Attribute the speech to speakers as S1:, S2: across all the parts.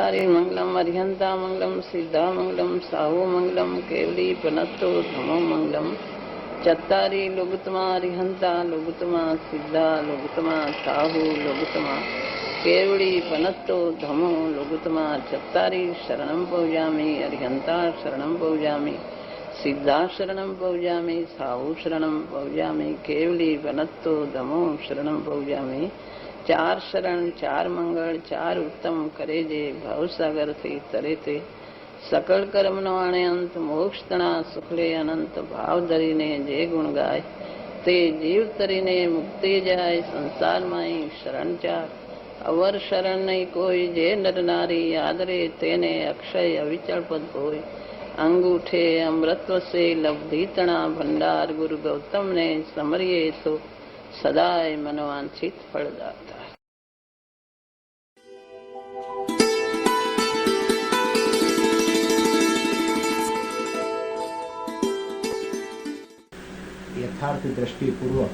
S1: चत्तारि मंगलम अर्हंता मंगलम सिद्धा मंगलम साहु मंगलम केवली पनत्तो धमो मंगलम चत्तारि लोगुतमा अर्हंता लोगुतमा सिद्धा लोगुतमा साहु लोगुतमा केवली पनत्तो धमो लोगुतमा चत्तारि शरणं पौजामि अर्हंता शरणं पौजामि सिद्धा शरणं पौजामि साहु शरणं पौजामि केवली पनत्तो धमो शरणं पौजामि चार शरण चार मंगल चार उत्तम करे जे भवसागर थी तरे ते सकल कर्म नो आणे अंत मोक्ष तना सुखले अनंत भाव धरीने जे गुण गाय ते जीव तरीने मुक्ति जाय संसार माई शरण चार अवर शरण नहीं कोई जे नर नारी आदरे तेने अक्षय अविचल पद होय अंगूठे अमृतव से लब्धि तना भंडार गुरु गौतम ने समरिये तो सदाय मनोवांछित फलदाता।
S2: यथार्थ दृष्टिपूर्वक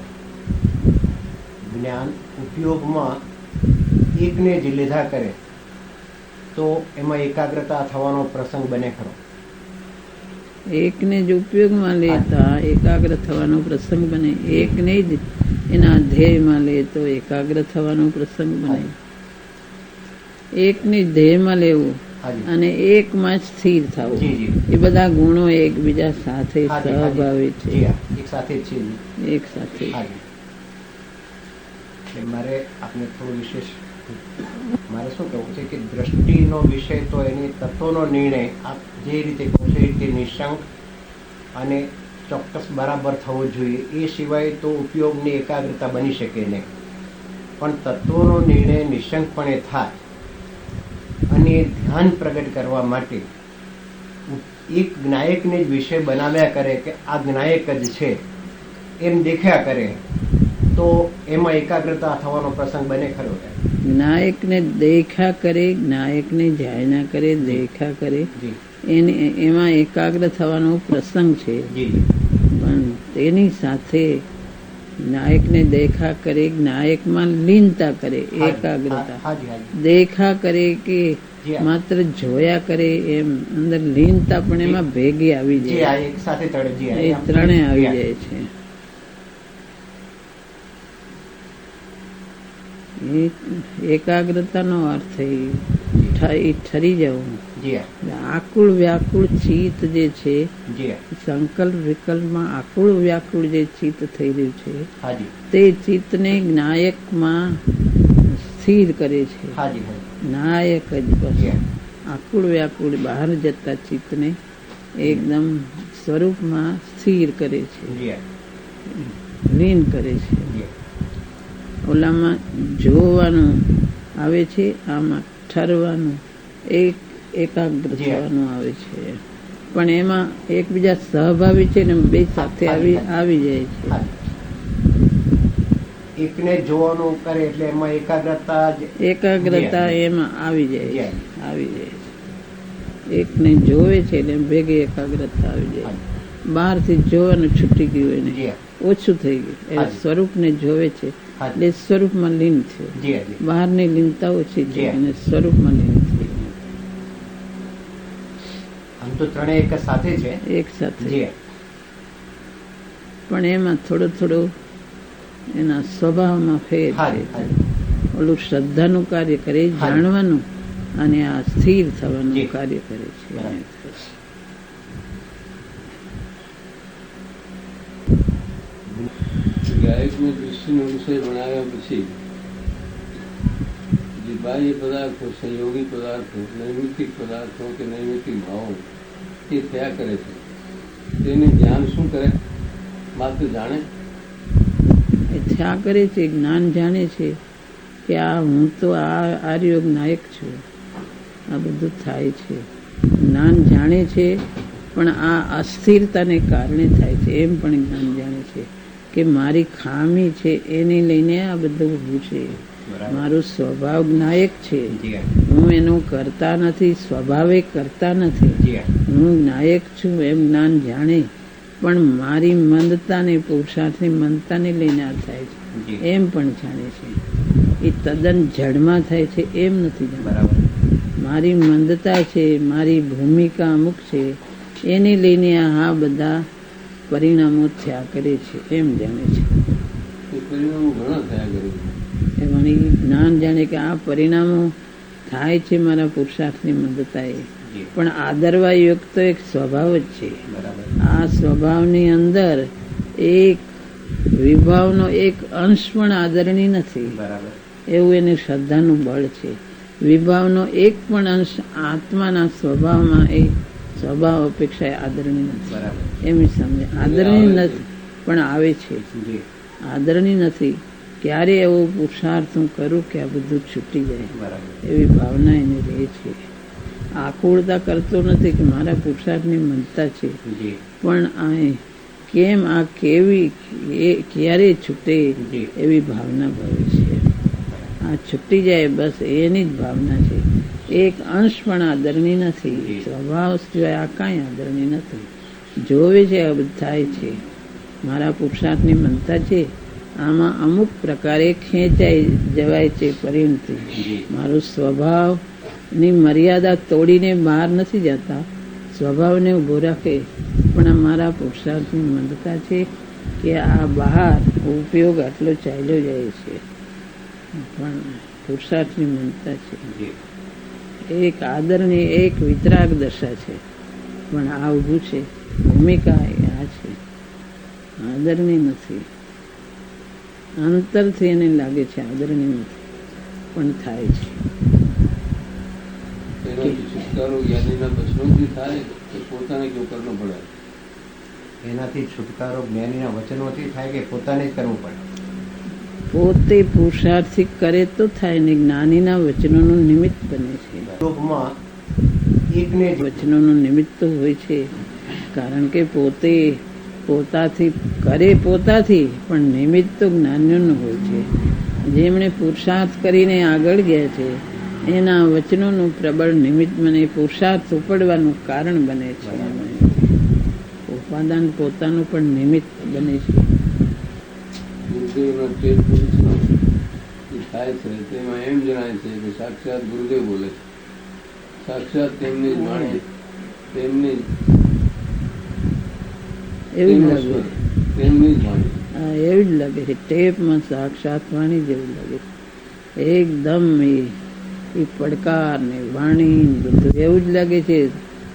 S2: જ્ઞાન ઉપયોગમાં એકને જ લીધા કરે તો એમાં એકાગ્રતા થવાનો પ્રસંગ બને ખરો?
S1: એકને જ ઉપયોગમાં લેતા એકાગ્ર થવાનો પ્રસંગ બને, એકને જ એના ધ્યેયમાં લે તો એકાગ્ર થવાનો પ્રસંગ બને. એકને જ ધ્યેયમાં લેવું અને એકમાં જ સ્થિર થવું, એ બધા ગુણો એકબીજા સાથે સહભાવી છે,
S2: એક સાથે છે.
S1: એક સાથે.
S2: મારે આપને થોડું વિશેષ મારે શું કહેવું છે કે દ્રષ્ટિનો વિષય તો એની તત્વનો નિર્ણય આપ જે રીતે કહો છો એ રીતે નિશંક અને ચોક્કસ બરાબર થવો જોઈએ, એ સિવાય તો ઉપયોગની એકાગ્રતા બની શકે નહીં. પણ તત્વનો નિર્ણય નિશંકપણે થાય અને ધ્યાન પ્રગટ કરવા માટે એક જ્ઞાયકને જ વિષય બનાવ્યા કરે કે આ જ્ઞાયક જ છે એમ દેખ્યા કરે તો એમાં એકાગ્રતા થવાનો પ્રસંગ બને ખરો?
S1: જ્ઞાયકને દેખા કરે, જ્ઞાયકને જાયના કરે, દેખા કરે, એમાં એકાગ્ર થવાનો પ્રસંગ છે. પણ તેની સાથે જ્ઞાયકને દેખા કરે, જ્ઞાયકમાં લીનતા કરે, એકાગ્રતા. દેખા કરે કે માત્ર જોયા કરે એમ અંદર લીનતા પણ એમાં ભેગી આવી જાય, એ ત્રણે આવી જાય છે. એકાગ્રતાનો અર્થ એ ઠરી જવું. આકુળ વ્યાકુળ ચિત્ત જે છે, સંકલ્પ વિકલ્પમાં આકુળ વ્યાકુળ જે ચિત્ત થઈ રહ્યું છે તે ચિત્તને જ્ઞાયકમાં સ્થિર કરે છે. જ્ઞાયક જ બસ આકુળ વ્યાકુળ બહાર જતા ચિત્તને એકદમ સ્વરૂપમાં સ્થિર કરે છે, લીન કરે છે. ઓલામાં જોવાનું આવે છે, આમાં ઠરવાનું, એકાગ્ર થવાનું આવે છે. પણ એમાં એકબીજા સહભાવી છે ને બે સાથે આવી જાય છે.
S2: એકને જોવાનું કરે એટલે એમાં
S1: એકાગ્રતા એમાં આવી જાય છે. એકને જોવે છે એટલે ભેગી એકાગ્રતા આવી જાય. બહારથી જોવાનું છૂટી ગયું એને ઓછું થઈ ગયું, એ સ્વરૂપને જોવે છે એટલે સ્વરૂપમાં લીન થયો. બહારની લીનતા ઓછી છે અને સ્વરૂપમાં લીન થયો.
S2: આમ તો ત્રણે એક સાથે છે,
S1: એક સાથે. પણ એમાં થોડો એના સ્વભાવમાં ફેર છે. ઓલું શ્રદ્ધાનું કાર્ય કરે, જાણવાનું, અને આ સ્થિર થવાનું કાર્ય કરે છે.
S3: ગાયકને દૃષ્ટિનો વિષય બનાવ્યા પછી જે બાહ્ય પદાર્થો, સંયોગી પદાર્થો, નૈમિત્તિક પદાર્થો કે નૈમિત્તિક ભાવો એ થયા કરે છે, તેને જ્ઞાન શું કરે? માત્ર જાણે
S1: એ થયા કરે છે. જ્ઞાન જાણે છે કે આ હું તો આ યોગ નાયક છું, આ બધું થાય છે. જ્ઞાન જાણે છે પણ આ અસ્થિરતાને કારણે થાય છે એમ પણ જ્ઞાન જાણે છે કે મારી ખામી છે એને લઈને આ બધું ઊભું છે. મારો સ્વભાવ જ્ઞાયક છે, હું એનો કરતા નથી, સ્વભાવે કરતા નથી. હું જ્ઞાયક છું એમ જ્ઞાન જાણે, પણ મારી મંદતાને, પુરુષાર્થની મંદતાને લઈને આ થાય છે એમ પણ જાણે છે. એ તદ્દન જડમાં થાય છે એમ નથી જાણતા. મારી મંદતા છે, મારી ભૂમિકા અમુક છે, એને લઈને આ બધા પરિણામો થયા કરે છે એમ જાણે છે.
S3: એ પરિણામો ઘણા થયા કરે છે.
S1: એમાં એ જ્ઞાન જાણે કે આ પરિણામો થાય છે મારા પુરુષાર્થની મંદતાએ,
S2: જી
S1: પણ આદરવા યુક્ત તો એક સ્વભાવ જ છે.
S2: બરાબર.
S1: આ સ્વભાવની અંદર એક વિભાવનો એક અંશ પણ આદરણી નથી,
S2: બરાબર.
S1: એવું એની શ્રદ્ધાનું બળ છે. વિભાવનો એક પણ અંશ આત્માના સ્વભાવમાં એ સ્વભાવ અપેક્ષા આદરણી નથી,
S2: બરાબર.
S1: એમ સમજે. આદરણી નથી પણ આવે છે,
S2: જી
S1: આદરણી નથી. ક્યારે એવો પુરુષાર્થ હું કરું કે આ બધું છૂટી જાય,
S2: બરાબર.
S1: એવી ભાવના એને રહે છે. આકુળતા કરતો નથી કે મારા પુરુષાર્થની મનતા છે,
S2: જી
S1: પણ આ કેમ આ કેવી ક્યારે છૂટે
S2: જી
S1: એવી ભાવના ભાવે છે. આ છૂટી જાય બસ એની જ ભાવના છે. એક અંશ પણ આદરણી નથી, સ્વભાવ સિવાય આ કાંઈ આદરણી નથી. જોવે છે આ બધું થાય છે. મારા પુરુષાર્થની મનતા છે, આમાં અમુક પ્રકારે ખેંચાઈ જવાય છે પરિણતિ. મારો સ્વભાવની મર્યાદા તોડીને બહાર નથી જતા, સ્વભાવને ઊભો રાખે, પણ મારા પુરુષાર્થની મંદતા છે કે આ બહાર ઉપયોગ આટલો ચાલ્યો જાય છે, પણ પુરુષાર્થની મંદતા છે.
S2: જી
S1: એક આદરની એક વિતરાગ દશા છે, પણ આ ઊભું છે ભૂમિકા એ આ છે, આદરની નથી. અંતરથી એને લાગે છે આદરની નથી, પણ થાય છે.
S3: એનાથી છુટકારો જ્ઞાનીના વચનોથી થાય કે પોતાને કેવું કરવું પડે?
S2: એનાથી છુટકારો જ્ઞાનીના વચનોથી થાય કે પોતાને જ કરવું પડે?
S1: પોતે પુરુષાર્થી કરે તો થાય ને જ્ઞાનીના વચનોનું નિમિત્ત બને છે.
S2: શ્લોકમાં એકને જ
S1: વચનોનું નિમિત્ત તો હોય છે, કારણ કે પોતે પોતાથી કરે પોતાથી, પણ નિમિત્ત તો જ્ઞાનીઓનું હોય છે. જેમણે પુરુષાર્થ કરીને આગળ ગયા છે એના વચનોનું પ્રબળ નિમિત્ત મને પુરુષાર્થ ઉપડવાનું કારણ બને છે. ઉપાદાન પોતાનું પણ નિમિત્ત બને છે.
S3: ગુરુદેવનો ટેપ પુરુષનો જે થાય છે તેમાં એમ જણાય છે કે સાક્ષાત ગુરુદેવ બોલે છે, સાક્ષાત તેમની જ વાણી, તેમની
S1: એવું લાગે,
S3: તેમની જ વાણી.
S1: હા એવું જ લાગે છે. ટેપમાં સાક્ષાત વાણી જેવું લાગે છે. એકદમ એ પડકાર ને વાણી ને બધું એવું જ લાગે છે.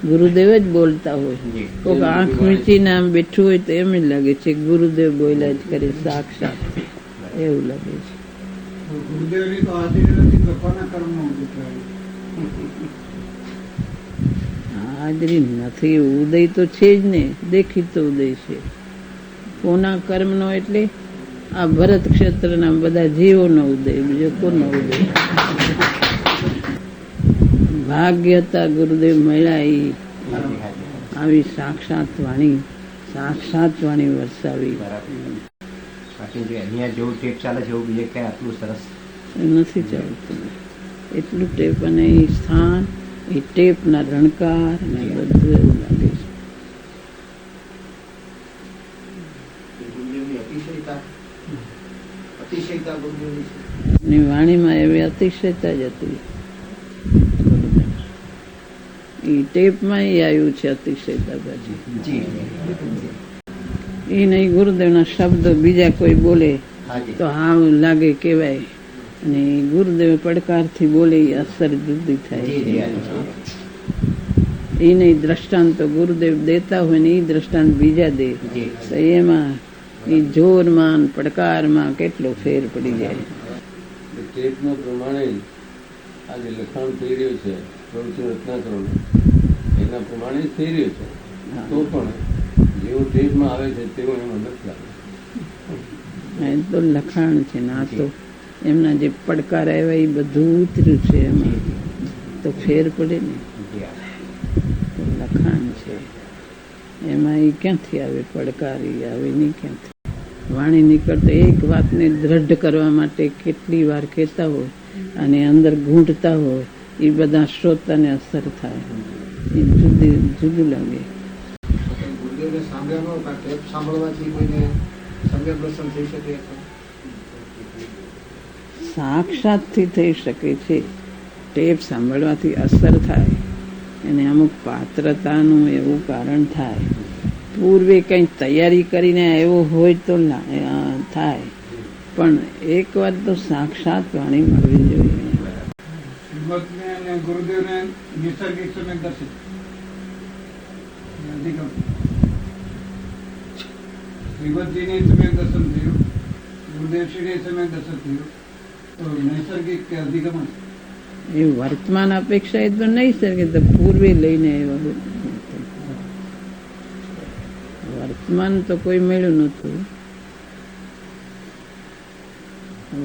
S1: ગુરુદેવ જ બોલતા હોય.
S2: જી
S1: કોઈક આંખ મીચીને આમ બેઠું હોય તો એમ જ લાગે છે ગુરુદેવ બોલ્યા જ કરે, સાક્ષાત એવું લાગે છે.
S4: ગુરુદેવની તો હાજરી નથી તો કોના કર્મમાં ઉતરાય?
S1: હાજરી નથી, ઉદય તો છે જ ને, દેખીતો ઉદય છે. કોના કર્મનો એટલે આ ભરત ક્ષેત્રના બધા જીવોનો ઉદય, બીજો કોનો ઉદય? ભાગ્યતા ગુરુદેવ મળ્યા એ
S2: હાજી હાજી
S1: આવી સાક્ષાત વાણી વરસાવી.
S2: બરાબર. બાકી જે અહીંયા જેવું ટેપ ચાલે છે એવું બીજે ક્યાં આટલું સરસ
S1: નથી ચાલતું એટલું ટેપ, અને એ સ્થાન એ ટેપના રણકાર ને બધું એવું લાગે છે.
S2: ગુરુદેવની અતિશયતા ગુરુદેવની છે.
S1: એની વાણીમાં એવી અતિશયતા જ હતી. એ ટેપમાં આવ્યું છે અતિશયતા પછી.
S2: જી
S1: એ નહીં ગુરુદેવના શબ્દો બીજા કોઈ બોલે
S2: હાજી
S1: તો હાવ લાગે કહેવાય, અને ગુરુદેવ પડકારથી બોલે એ અસર જુદી થાય
S2: જી
S1: છે.
S2: જી હાજી.
S1: એ નહીં દ્રષ્ટાંત તો ગુરુદેવ દેતા હોય ને એ દ્રષ્ટાંત બીજા દે
S2: જી
S1: તો એમાં એ જોરમાં પડકારમાં કેટલો ફેર પડી જાય.
S3: ટેપના પ્રમાણે આ જે લખાણ થઈ રહ્યું છે પ્રવચન રત્નાકરોનું, એના પ્રમાણે જ થઈ રહ્યું છે. તો પણ જેવું ટેપમાં આવે છે તેવું એમાં નથી લાગે.
S1: એ તો લખાણ છે ને આ તો એમના જે પડકાર આવ્યા એ બધું ઉતર્યું છે એમાં, તો ફેર પડે ને.
S2: જી હા.
S1: તો લખાણ છે એમાં એ ક્યાંથી આવે પડકાર? એ આવે નહીં ક્યાંથી. વાણી નીકળતો એક વાતને દ્રઢ કરવા માટે કેટલી વાર કહેતા હોય અને અંદર ગૂંટતા હોય, એ બધા શ્રોતાને અસર થાય, એ જુદું લાગે.
S2: ગુરુદેવને સાંભળ્યા ન હતા, ટેપ સાંભળવાથી કોઈને સમ્યક દર્શન થઈ શકે?
S1: સાક્ષાતથી થઈ શકે છે, ટેપ સાંભળવાથી અસર થાય અને અમુક પાત્રતાનું એવું કારણ થાય. પૂર્વે કંઈ તૈયારી કરીને આવ્યો હોય તો થાય, પણ એકવાર તો સાક્ષાત વાણી મળવી જોઈએ.
S4: શ્રીમદને અને ગુરુદેવને નિસર્ગિક સમય દર્શન અધિગમ. શ્રીમદજીને સમય દર્શન થયું, ગુરુદેવશ્રીને સમય દર્શન થયું, તો નૈસર્ગિક કે અધિગમન?
S1: એ વર્તમાન અપેક્ષા એ તો નૈસર્ગિક, તો પૂર્વે લઈને આવ્યા હોય. વર્તમાન તો કોઈ મળ્યું નતું,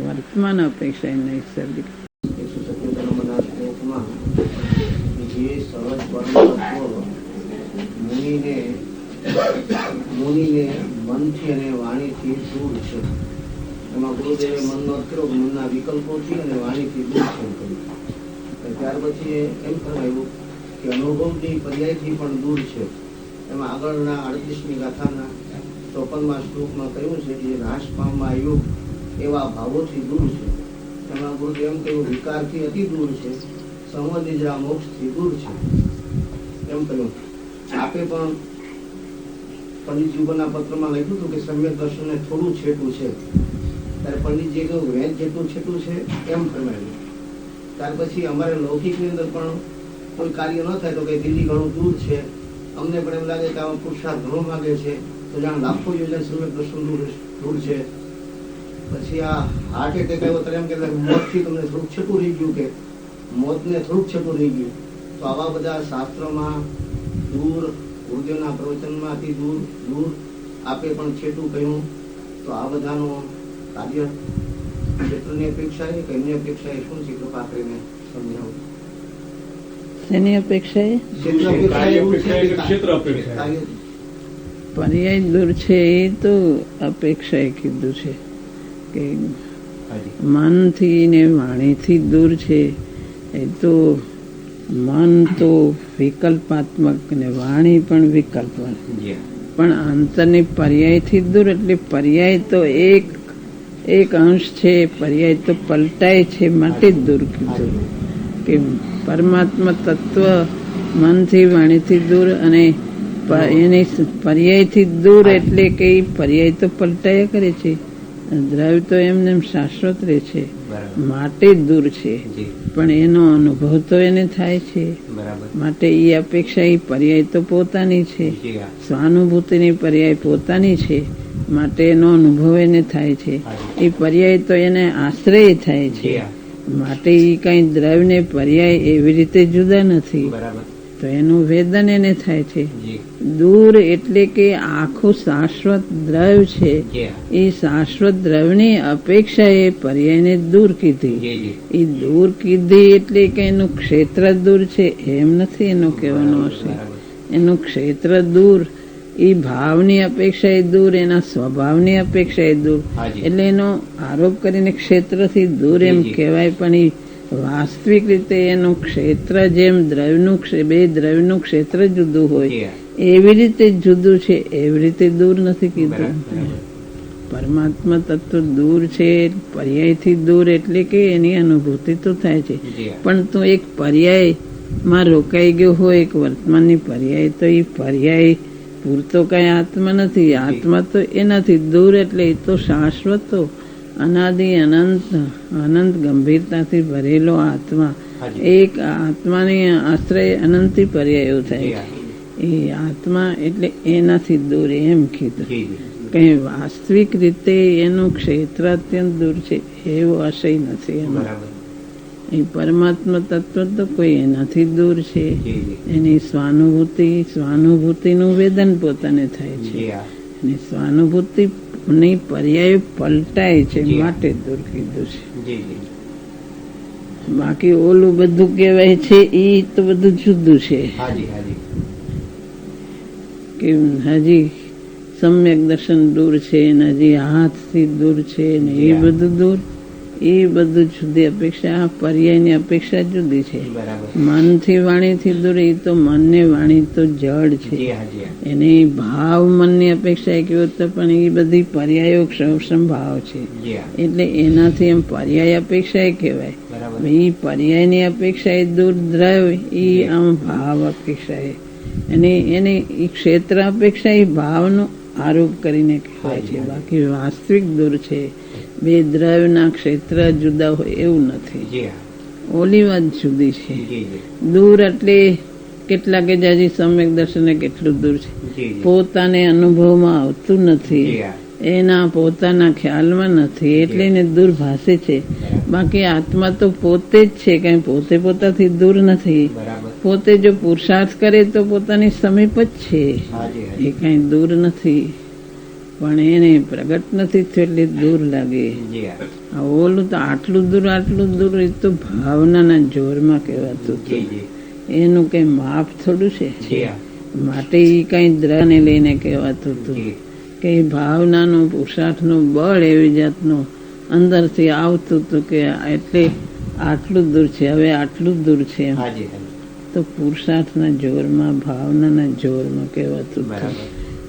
S1: વર્તમાન અપેક્ષા એ નૈસર્ગિક.
S2: જે સહજ પરમ મુનિને મનથી અને વાણીથી દૂર છે. એમાં ગુરુદેવે મનનો અર્થ કર્યો, મનના વિકલ્પોથી અને વાણીથી દૂર છે એમ કહ્યું. ત્યાર પછી એમ કહેવાયું કે અનુભવની પર્યાયથી પણ દૂર છે. એમાં આગળના 38મી ગાથાના 54મા શ્લોકમાં કહ્યું છે કે નાશ પામવા યુગ એવા ભાવોથી દૂર છે. એમાં ગુરુદેવ એમ કહ્યું વિકારથી અતિ દૂર છે, સંવનિદ્રા મોક્ષથી દૂર છે એમ કહ્યું. આપે પણ પંડિતજીના પત્રમાં લખ્યું હતું કે સમ્યક દર્શનને થોડું છેટું છે. ત્યારે પંડિતજીએ કહ્યું વેદ જેટલું છેટું છે એમ ફરમાયેલું. ત્યાર પછી અમારે લૌકિકની અંદર પણ કોઈ કાર્ય ન થાય તો કે દિલ્હી ઘણું દૂર છે, અમને પણ એમ લાગે કે આમાં પુરુષાર્થ ઘણો માગે છે, તો જાણ લાખો યોજન સમ્યક દર્શન દૂર છે. પછી આ હાર્ટ એટેક આવ્યો ત્યારે એમ કે મોતથી તમને થોડુંક છેટું રહી ગયું, કે મોતને થોડુંક છેટું રહી ગયું. તો આવા બધા શાસ્ત્રોમાં દૂર, ગુરુદેવના પ્રવચનમાંથી દૂર દૂર આપે પણ છેટું કહ્યું. તો આ બધાનું કાર્ય ક્ષેત્રની અપેક્ષાએ કે અન્ય અપેક્ષાએ શું છે? કૃપા કરીને સમજાવો.
S1: શેની અપેક્ષા એ? પર્યાય દૂર છે એ તો અપેક્ષા એ કીધું છે કે મનથી ને વાણીથી દૂર છે. એ તો મન તો વિકલ્પાત્મક ને વાણી પણ વિકલ્પ, પણ અંતરની પર્યાયથી દૂર. એટલે પર્યાય તો એક અંશ છે, પર્યાય તો પલટાય છે, માટે જ દૂર કીધું કે પરમાત્મા તત્વ મનથી વાણીથી દૂર અને એની પર્યાયથી દૂર. એટલે કે પર્યાય તો પલટાયા કરે છે, દ્રવ્ય તો એમને શાશ્વત રહે છે, માટે જ દૂર છે. પણ એનો અનુભવ તો એને થાય છે, માટે એ અપેક્ષા એ પર્યાય તો પોતાની છે, સ્વાનુભૂતિની પર્યાય પોતાની છે, માટે એનો અનુભવ એને થાય છે. એ પર્યાય તો એને આશ્રય થાય છે, માટે એ કઈ દ્રવ્ય ને પર્યાય એવી રીતે જુદા નથી, તો એનું વેદન એને થાય છે. દૂર એટલે કે આખું શાશ્વત દ્રવ્ય છે, એ શાશ્વત દ્રવ્યની અપેક્ષા એ પર્યાયને દૂર કીધી. એ દૂર કીધી એટલે કે એનું ક્ષેત્ર દૂર છે એમ નથી એનો કહેવાનો હશે. એનું ક્ષેત્ર દૂર, એ ભાવની અપેક્ષા એ દૂર, એના સ્વભાવની અપેક્ષા એ દૂર. એટલે એનો આરોપ કરીને ક્ષેત્રથી દૂર એમ કહેવાય, પણ એ વાસ્તવિક રીતે એનું ક્ષેત્ર જેમ દ્રવ્યનું બે દ્રવ્યનું ક્ષેત્ર જુદું હોય એવી રીતે જુદું છે, એવી રીતે દૂર નથી કીધું. પરમાત્મા તત્વ દૂર છે, પર્યાયથી દૂર એટલે કે એની અનુભૂતિ તો થાય છે, પણ તું એક પર્યાયમાં રોકાઈ ગયો હોય, એક વર્તમાનની પર્યાય, તો એ પર્યાય પૂરતો કઈ આત્મા નથી. આત્મા તો એનાથી દૂર, એટલે એ તો શાશ્વતો અનાદિ અનંત ગંભીરતાથી ભરેલો આત્મા. એક આત્માની આશ્રય અનંતી પર્યાયો થાય છે. એ આત્મા એટલે એનાથી દૂર એમ કીધું. કઈ વાસ્તવિક રીતે એનું ક્ષેત્ર અત્યંત દૂર છે એવો આશય નથી એનો. એ પરમાત્મા તત્વ તો કોઈ એનાથી દૂર છે. એની સ્વાનુભૂતિનું વેદન પોતાને થાય છે, અને સ્વાનુભૂતિ ની પર્યાય પલટાય છે, માટે દૂર કીધું છે. બાકી ઓલું બધું કહેવાય છે એ તો બધું જુદું છે. કે હજી સમ્યક દર્શન દૂર છે, ને હજી હાથથી દૂર છે, ને એ બધું દૂર, એ બધું જુદી અપેક્ષા. પર્યાયની અપેક્ષા જુદી છે. મનથી વાણીથી દૂર, એ તો મન ને વાણી તો જડ છે, એની ભાવ મનની અપેક્ષા કેવો તો પણ એ બધી પર્યાયો સંભાવ છે, એટલે એનાથી એમ પર્યાય અપેક્ષા કહેવાય.
S2: બરાબર.
S1: એ પર્યાયની અપેક્ષા એ દૂર દ્રવ્ય એ આમ ભાવ અપેક્ષા એને એ ક્ષેત્ર અપેક્ષા એ ભાવનો આરોપ કરીને કહેવાય છે. બાકી વાસ્તવિક દૂર છે. બે દ્રવ્યના ક્ષેત્ર જુદા હોય એવું નથી.
S2: જી હા.
S1: ઓલી વાત જુદી છે.
S2: જી જી
S1: દૂર એટલે કેટલા કે જાજી સમ્યક દર્શને કેટલું દૂર છે.
S2: જી જી.
S1: પોતાને અનુભવમાં આવતું નથી,
S2: જી હા.
S1: એના પોતાના ખ્યાલમાં નથી એટલે એને દૂર ભાસે છે. બાકી આત્મા તો પોતે જ છે, કઈ પોતે પોતાથી દૂર નથી.
S2: બરાબર.
S1: પોતે જો પુરુષાર્થ કરે તો પોતાની સમીપ જ છે,
S2: હાજી
S1: એ
S2: હાજી.
S1: કઈ દૂર નથી. પણ એને પ્રગટ નથી થયું એટલે દૂર લાગે.
S2: જી હા.
S1: આ ઓલું તો આટલું દૂર એ તો ભાવનાના જોરમાં કહેવાતું
S2: જી
S1: હતું.
S2: જી.
S1: એનું કઈ માપ થોડું છે.
S2: જી હા.
S1: માટે એ કઈ દ્રને લઈને કહેવાતું હતું
S2: જી.
S1: કે એ ભાવનાનું પુરુષાર્થનું બળ એવી જાતનું અંદરથી આવતું હતું કે એટલે આટલું દૂર છે, હવે આટલું દૂર છે.
S2: હાજી હાજી.
S1: તો પુરુષાર્થના જોરમાં ભાવનાના જોરમાં કહેવાતું હતું.
S2: બરાબર.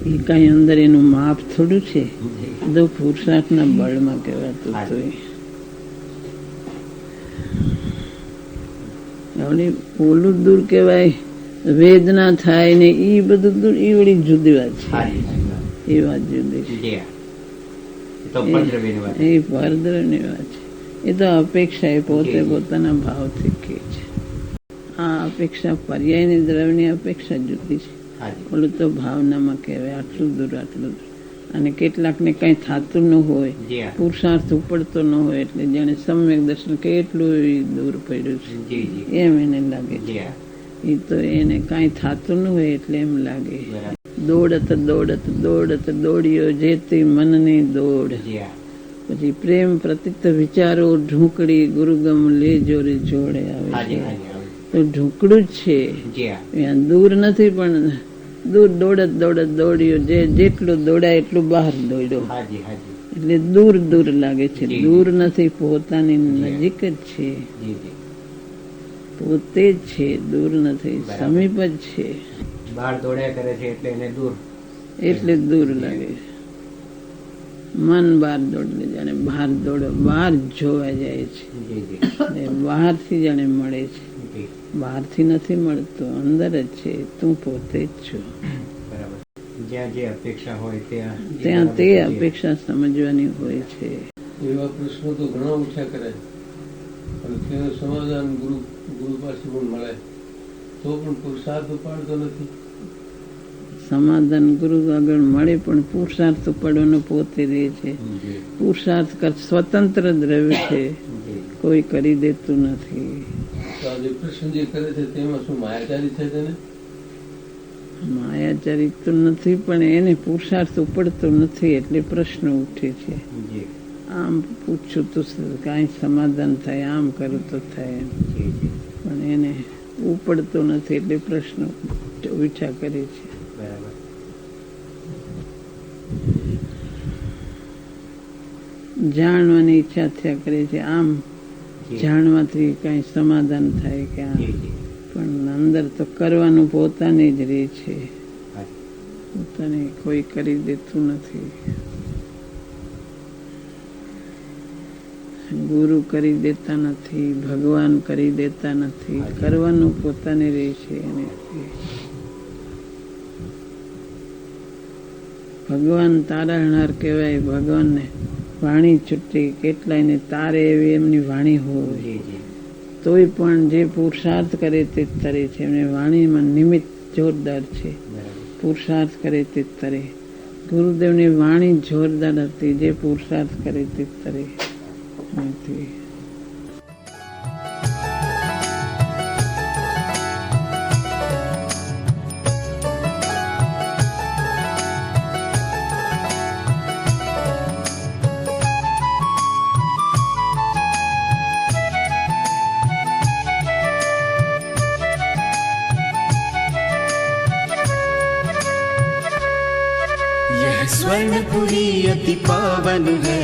S1: એ કઈ અંદર એનું માપ થોડું છે.
S2: જી.
S1: તો પુરુષાર્થના બળમાં કહેવાતું હતું. ઓલી ઓલું દૂર કહેવાય, વેદના થાય ને એ બધું દૂર, એ વળી જુદી વાત છે.
S2: હાજી હાજી.
S1: એ વાત જુદી છે.
S2: જી હા. એ તો પંદ્રમીની વાત.
S1: એ પરદ્રવની વાત છે. એ તો અપેક્ષા એ પોતે પોતાના ભાવથી કહે છે. આ અપેક્ષા પર્યાયની દ્રવ્યની અપેક્ષા જુદી છે.
S2: હાજી.
S1: ઓલું તો ભાવનામાં કહેવાય આટલું દૂર આટલું દૂર. અને કેટલાકને કઈ થતું ન હોય,
S2: જી હા.
S1: પુરુષાર્થ ઉપડતો ન હોય એટલે જાણે સમ્યક દર્શન કેટલું દૂર પડ્યું છે
S2: જી જી.
S1: એમ એને લાગે છે.
S2: જી હા.
S1: એ તો એને કઈ થતું ન હોય એટલે એમ લાગે.
S2: બરાબર.
S1: દોડત દોડ્યો જેથી મનની દોડ.
S2: જી હા.
S1: પછી પ્રેમ પ્રતિત વિચારો ઢૂંકડી ગુરુગમ લેજો રે જોડે આવે
S2: હાજી
S1: છે.
S2: હાજી. આવે.
S1: તો ઢૂંકડું જ છે,
S2: જી હા.
S1: અહીંયા દૂર નથી. પણ દૂર દોડ્યો જેટલું દોડાય એટલું બહાર દોડ્યો
S2: હાજી હાજી.
S1: એટલે દૂર લાગે છે.
S2: જી.
S1: દૂર નથી, પોતાની નજીક જ છે,
S2: જી જી.
S1: પોતે જ છે, દૂર નથી,
S2: બરાબર.
S1: સમીપ જ છે
S2: બહાર દોડ્યા કરે છે એટલે એને દૂર.
S1: એટલે દૂર લાગે. મન બહાર દોડે જાણે બહાર બહાર જોવા જાય છે.
S2: જી જી.
S1: ને બહારથી જાણે મળે છે.
S2: જી.
S1: બહારથી નથી મળતો, અંદર જ છે. તું પોતે જ છો.
S2: બરાબર. જ્યાં જે અપેક્ષા હોય
S1: ત્યાં તે અપેક્ષા સમજવાની હોય છે.
S3: એવા પ્રશ્નો તો ઘણા ઉઠ્યા કરે અને તેનું સમાધાન ગુરુ પાસે પણ મળે તો પણ પુરુષાર્થ ઉપાડતો નથી.
S1: સમાધાન ગુરુ આગળ મળે પણ પુરુષાર્થ પડવાનો પોતે રહે છે.
S3: જી.
S1: પુરુષાર્થ સ્વતંત્ર દ્રવ્ય છે,
S2: જી.
S1: કોઈ કરી દેતું નથી.
S3: તો આ જે પ્રશ્ન જે કરે છે તેમાં શું માયાચારી છે તેને?
S1: માયાચારી તો નથી, પણ એને પુરુષાર્થ ઉપડતો નથી એટલે પ્રશ્ન ઉઠે છે.
S2: જી.
S1: આમ પૂછું તો કાંઈ સમાધાન થાય, આમ કરું તો થાય એમ.
S2: જી જી.
S1: પણ એને ઉપડતો નથી એટલે પ્રશ્ન ઉઠ્યા કરે છે.
S2: બરાબર.
S1: જાણવાની ઈચ્છા થયા કરે છે. આમ
S2: જી.
S1: જાણવાથી કઈ સમાધાન થાય કે આમ.
S2: જી જી.
S1: પણ અંદર તો કરવાનું પોતાને જ રહે છે.
S2: હાજી.
S1: પોતાને કોઈ કરી દેતું નથી. ગુરુ કરી દેતા નથી, ભગવાન કરી દેતા નથી. કરવાનું પોતાને રહે છે. એને ભગવાન તારણહાર કહેવાય. ભગવાનને વાણી છૂટી કેટલાયને તારે એવી એમની વાણી હોય,
S2: જી જી.
S1: તોય પણ જે પુરુષાર્થ કરે તે જ તરે છે. એમની વાણીમાં નિમિત્ત જોરદાર છે.
S2: બરાબર.
S1: પુરુષાર્થ કરે તે જ તરે. ગુરુદેવની વાણી જોરદાર હતી. જે પુરુષાર્થ કરે તે જ તરે નથી.
S5: यह स्वर्णपुरी अति पावन है,